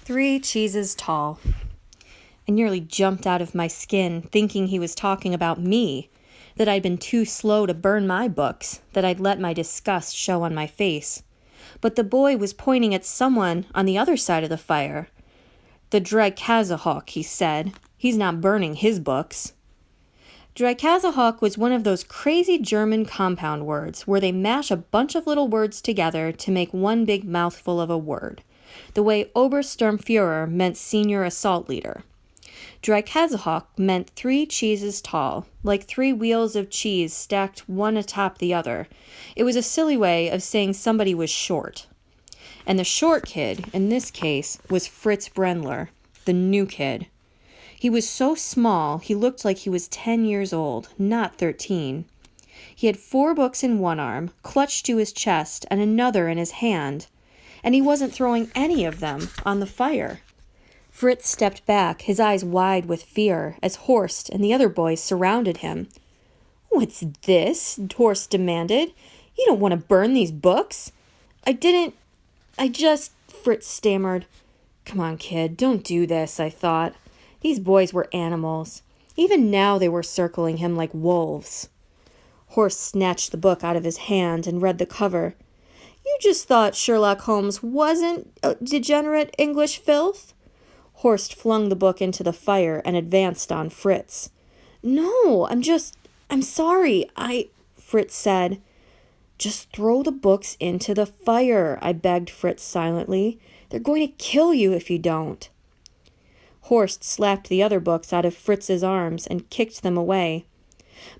3 cheeses tall. I nearly jumped out of my skin, thinking he was talking about me, that I'd been too slow to burn my books, that I'd let my disgust show on my face. But the boy was pointing at someone on the other side of the fire. The Dreikazahawk, he said. He's not burning his books. Dreikazahawk was one of those crazy German compound words where they mash a bunch of little words together to make one big mouthful of a word, the way Obersturmführer meant senior assault leader. Dreikazahawk meant 3 cheeses tall, like 3 wheels of cheese stacked one atop the other. It was a silly way of saying somebody was short. And the short kid, in this case, was Fritz Brendler, the new kid. He was so small, he looked like he was 10 years old, not 13. He had 4 books in one arm, clutched to his chest, and another in his hand. And he wasn't throwing any of them on the fire. Fritz stepped back, his eyes wide with fear, as Horst and the other boys surrounded him. "What's this?" Horst demanded. "You don't want to burn these books?" Fritz stammered. "Come on, kid, don't do this," I thought. These boys were animals. Even now they were circling him like wolves. Horst snatched the book out of his hand and read the cover. "You just thought Sherlock Holmes wasn't degenerate English filth?" Horst flung the book into the fire and advanced on Fritz. "No, I'm sorry, Fritz said. "Just throw the books into the fire," I begged Fritz silently. "They're going to kill you if you don't." Horst slapped the other books out of Fritz's arms and kicked them away.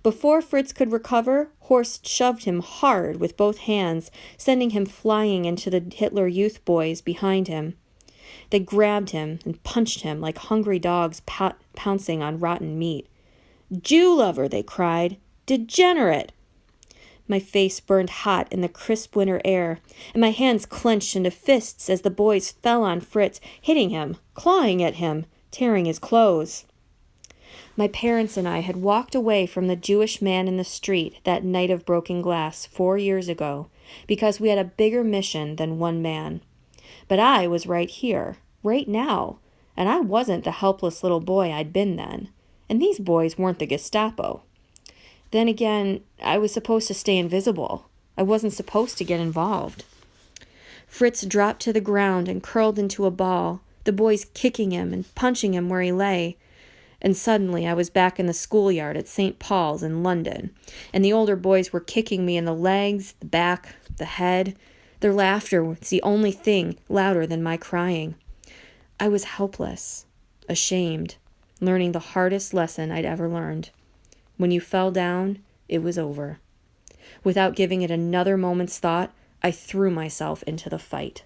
Before Fritz could recover, Horst shoved him hard with both hands, sending him flying into the Hitler Youth boys behind him. They grabbed him and punched him like hungry dogs pouncing on rotten meat. "Jew lover," they cried. "Degenerate!" My face burned hot in the crisp winter air, and my hands clenched into fists as the boys fell on Fritz, hitting him, clawing at him, tearing his clothes. My parents and I had walked away from the Jewish man in the street that night of broken glass 4 years ago because we had a bigger mission than one man. But I was right here, right now, and I wasn't the helpless little boy I'd been then, and these boys weren't the Gestapo. Then again, I was supposed to stay invisible. I wasn't supposed to get involved. Fritz dropped to the ground and curled into a ball, the boys kicking him and punching him where he lay. And suddenly I was back in the schoolyard at St. Paul's in London, and the older boys were kicking me in the legs, the back, the head. Their laughter was the only thing louder than my crying. I was helpless, ashamed, learning the hardest lesson I'd ever learned. When you fell down, it was over. Without giving it another moment's thought, I threw myself into the fight.